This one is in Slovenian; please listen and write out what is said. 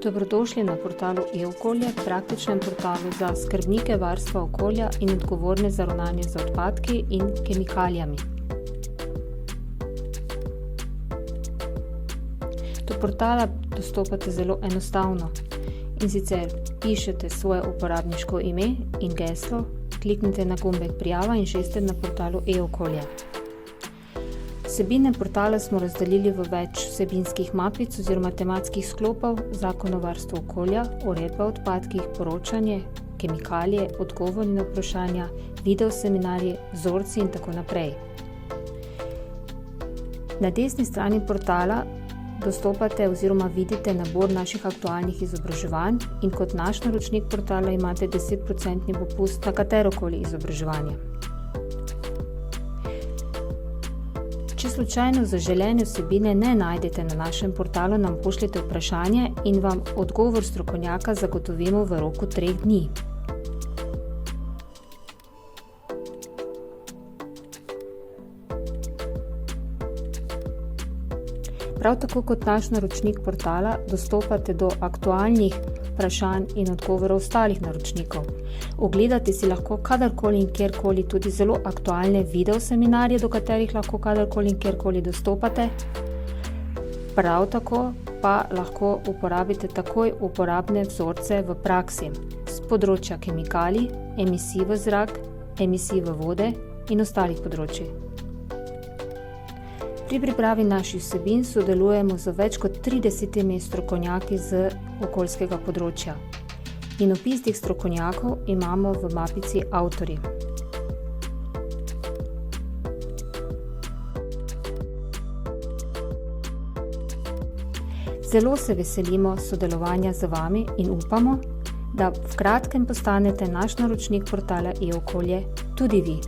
Dobrodošli na portalu e-okolje, praktičnem portalu za skrbnike varstva okolja in odgovorne za ravnanje z odpadki in kemikalijami. Do portala dostopate zelo enostavno, in sicer pišete svoje uporabniško ime in geslo, kliknite na gumbek prijava in šeste na portalu e-okolje. Vsebine portala smo razdelili v več vsebinskih mapic oziroma tematskih sklopov: Zakon o varstvu okolja, uredba o odpadkih, poročanje, kemikalije, odgovori na vprašanja, video seminarji, vzorci in tako naprej. Na desni strani portala dostopate oziroma vidite nabor naših aktualnih izobraževanj in kot naš naročnik portala imate 10% popust na katerokoli izobraževanje. Če slučajno zaželene vsebine ne najdete na našem portalu, nam pošljite vprašanje in vam odgovor strokovnjaka zagotovimo v roku 3 dni. Prav tako kot naš naročnik portala dostopate do aktualnih vprašanj in odgovorov ostalih naročnikov. Ogledati si lahko kadarkoli in kjerkoli tudi zelo aktualne video seminarje, do katerih lahko kadarkoli in kjerkoli dostopate. Prav tako pa lahko uporabite takoj uporabne vzorce v praksi z področja kemikalij, emisij v zrak, emisij v vode in ostalih področij. Pri pripravi naših vsebin sodelujemo z več kot 30 strokovnjaki z okoljskega področja. In opis teh strokovnjakov imamo v mapici Avtorji. Zelo se veselimo sodelovanja z vami in upamo, da v kratkem postanete naš naročnik portala e-okolje tudi vi.